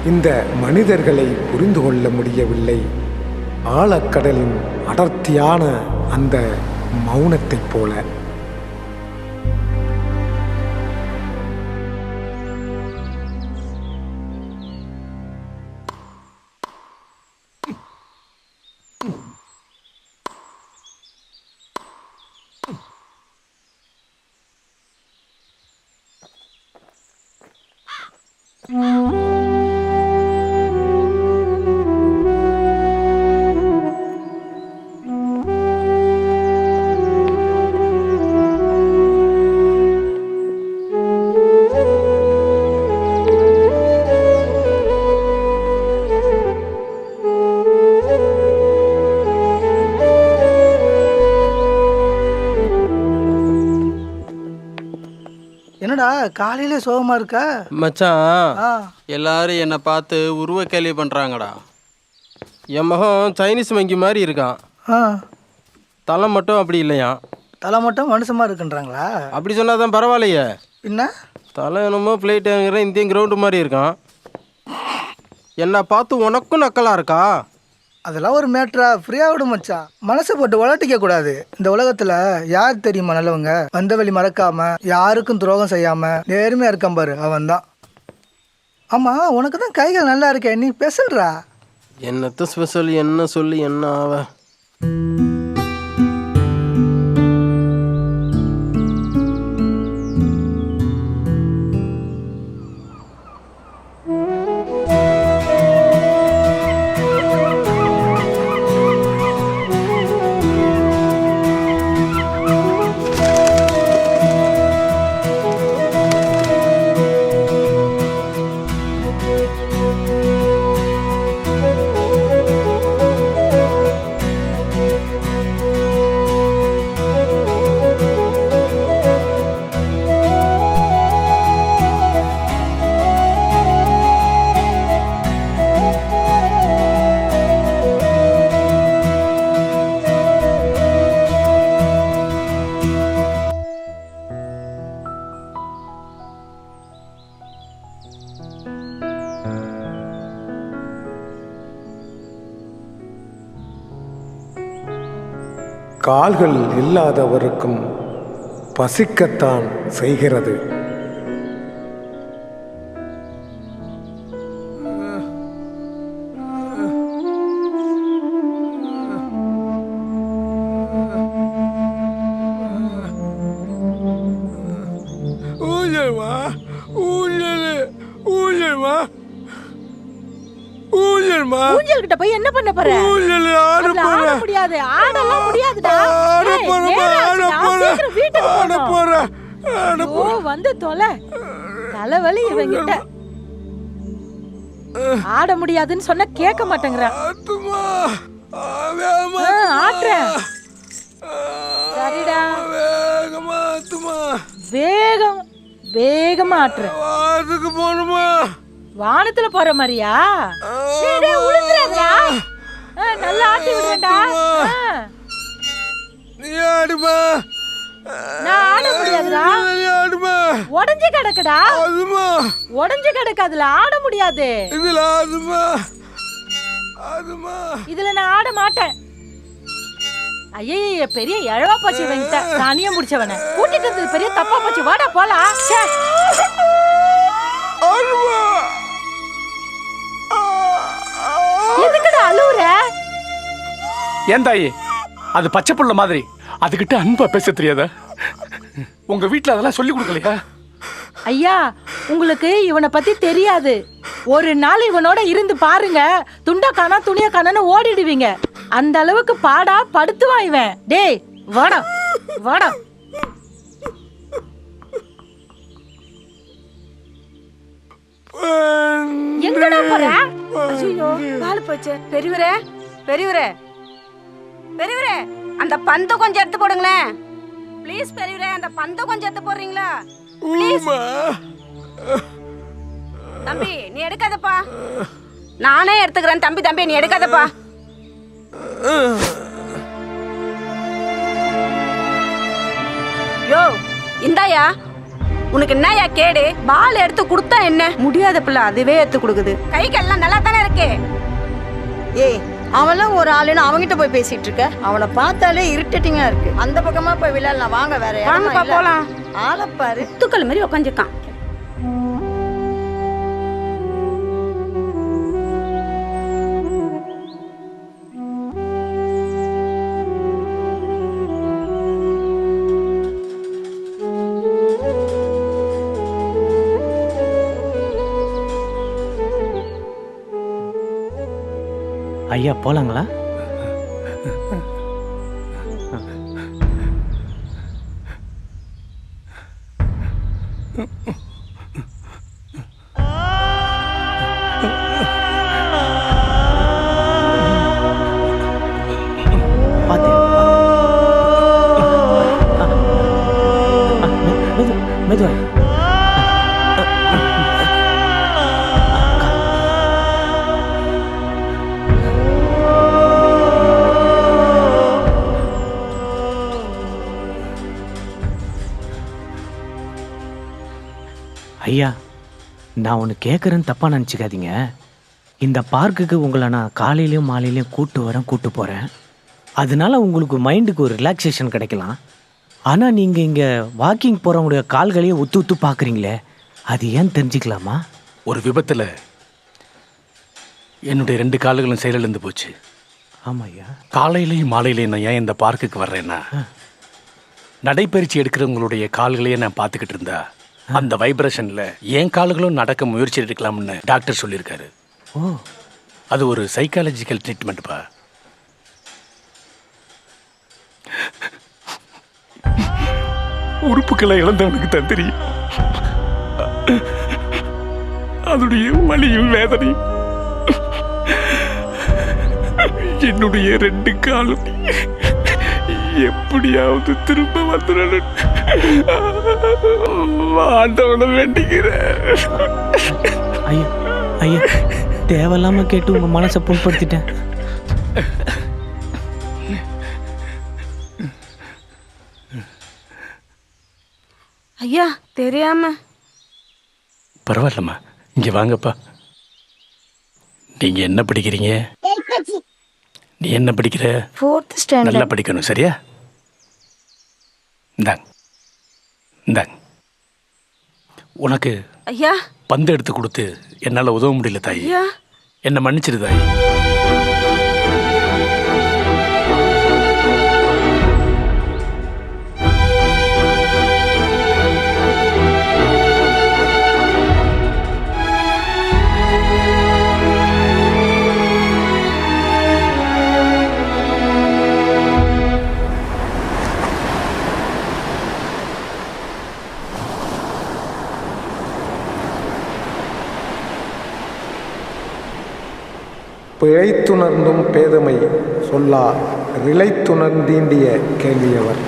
இந்த மனிதர்களை புரிந்து கொள்ள முடியவில்லை. ஆழக்கடலின் அடர்த்தியான அந்த மௌனத்தைப் போல. என்னடா காலையில சோகமா இருக்கா மச்சான்? எல்லாரும் என்னை பார்த்து உருவ கேள்வி பண்ணுறாங்கடா. என் மகன் சைனீஸ் வங்கி மாதிரி இருக்கான். தலை மட்டும் அப்படி இல்லையா? தலை மட்டும் மனுஷமா இருக்குன்றாங்களா? அப்படி சொன்னா தான் பரவாயில்லையே. என்ன தலை என்னமோ பிளேட்டுங்கிற இந்தியன் கிரவுண்டு மாதிரி இருக்கான். என்னை பார்த்து உனக்கும் நக்கலாக இருக்கா? அதெல்லாம் ஒரு மேட்ரா? ஃப்ரீயாக விட மச்சான். மனசை போட்டு வளர்த்திக்க கூடாது. இந்த உலகத்தில் யார் தெரியுமா நல்லவங்க? வந்த வழி மறக்காம, யாருக்கும் துரோகம் செய்யாம நேர்மையாக இருக்கான் பாரு, அவன் தான். ஆமாம், உனக்கு தான் கைகள் நல்லா இருக்கே, நீ பேசல்றா. என்னத்த ஸ்பெஷல்? என்ன சொல்லி என்ன ஆவ? கால்கள் இல்லாதவருக்கும் பசிக்கத்தான் செய்கிறது. ஊஞ்சல் கிட்ட போய் என்ன பண்ண போற? ஆட முடியாது, ஆடலாம் முடியாதுடா. வீட்டுக்கு போறேன். ஓ வந்து தொலை. தலைவலி இவங்கிட்ட. ஆட முடியாதுன்னு சொன்னா கேட்க மாட்டேங்கிறான். ஆட்டுறேன். சரிடா, வேகம் வேகமா ஆட்டுறேன். போகணுமா? வானத்துல போற மாதிரியா? நல்லா ஆட்டி விடுறேன்டா. நான் ஆட முடியாதுடா. உடஞ்சு கிடக்குடா. உடஞ்சு கிடக்கு, அதுல ஆட முடியாது. இதுல நான் ஆட மாட்டேன். ஐய, பெரிய எழவா போச்சு இவங்கிட்ட. தனியா முடிச்சவன கூட்டிட்டு இருந்தது பெரிய தப்பா போச்சு. வாடா போலாம். எதுக்குடா அழுவுற? ஏன் தாயி, அது பச்சை புள்ள மாதிரி, அதுகிட்ட அன்பா பேச தெரியாதா? உங்க வீட்டுல அதெல்லாம் சொல்லி கொடுக்கலையா? ஐயா, உங்களுக்கு இவனை பத்தி தெரியாது. ஒரு நாள் இவனோட இருந்து பாருங்க, துண்டா காணா துணியா காணான்னு ஓடிடுவீங்க. அந்த அளவுக்கு பாடா படுத்துவான் இவன். டேய் வாடா வாடா. எங்கடா போற? ஐயோ, கால் போச்சு. பெரியவரே பெரியவரே பெரியவரே, அந்த பந்து கொஞ்சம் எடுத்து போடுங்களேன் ப்ளீஸ். பெரியவரே, அந்த பந்து கொஞ்சம் எடுத்து போடுறீங்களா ப்ளீஸ்? தம்பி நீ எடுக்காதப்பா, நானே எடுத்துக்கிறேன். தம்பி நீ எடுக்காதப்பா. யோ இந்தாயா. உனக்கு என்னயா கேடு? பால் எடுத்து கொடுத்தா என்ன? முடியாத பிள்ளை அதுவே எடுத்து கொடுக்குது. கைக்கெல்லாம் நல்லா தானே இருக்கே. ஏய், அவன்லாம் ஒரு ஆளுன்னு அவங்கிட்ட போய் பேசிட்டு இருக்க. அவனை பார்த்தாலே இரிட்டேட்டிங்கா இருக்கு. அந்த பக்கமா போய் விளையாடலாம். வாங்க, வேற வாங்கப்பா போலாம். ஆளப்பாரு தூக்கல் மாதிரி உட்காந்துருக்கான். ஐயா போலாங்களா? மெதுவா ஐயா, நான் ஒன்று கேட்குறேன்னு தப்பாக நினச்சிக்காதீங்க. இந்த பார்க்குக்கு உங்களை நான் காலையிலையும் மாலையிலையும் கூட்டு போகிறேன். அதனால உங்களுக்கு மைண்டுக்கு ஒரு ரிலாக்ஸேஷன் கிடைக்கலாம். ஆனால் நீங்கள் இங்கே வாக்கிங் போகிறவங்களுடைய கால்களையே உத்து பார்க்குறீங்களே, அது ஏன் தெரிஞ்சுக்கலாமா? ஒரு விபத்தில் என்னுடைய 2 கால்களும் செயலிழந்து போச்சு. ஆமாம் ஐயா. காலையிலையும் மாலையிலையும் நான் ஏன் இந்த பார்க்குக்கு வர்றேன்னா, நடைப்பயிற்சி எடுக்கிறவங்களுடைய கால்களையே நான் பார்த்துக்கிட்டு இருந்தா அந்த வைப்ரேஷன்ல என் கால்களும் நடக்க முயற்சி எடுக்கலாம்னு டாக்டர் சொல்லியிருக்காரு. ஓ, அது ஒரு சைக்காலஜிக்கல் ட்ரீட்மெண்ட்ப்பா. உறுப்புகளை இழந்தவனுக்கு தான் தெரியும் அதனுடைய வலியும் வேதனையும். என்னுடைய 2 காலும் எப்படியாவது திரும்ப வந்துடணும் ஆண்டவனை வேண்டிக்கிறேன். ஐயா ஐயா, தேவையில்லாமல் கேட்டு உங்கள் மனசை புண்படுத்திட்டேன். ஐயா தெரியாம. பரவாயில்லம்மா, இங்க வாங்கப்பா. நீங்க என்ன படிக்கிறீங்க? நீ என்ன படிக்கிற? 4th standard. நல்லா படிக்கணும், சரியா? இந்தாங்க. உனக்கு ஐயா பந்து எடுத்து கொடுத்து என்னால உதவ முடியல தாயி. ஐயா என்ன மன்னிச்சிரு தாயி. பிழைத்துணர்ந்தும் பேதமை சொல்லா ரிலைத்துணர்ந்தீண்டிய கேள்வியவர்.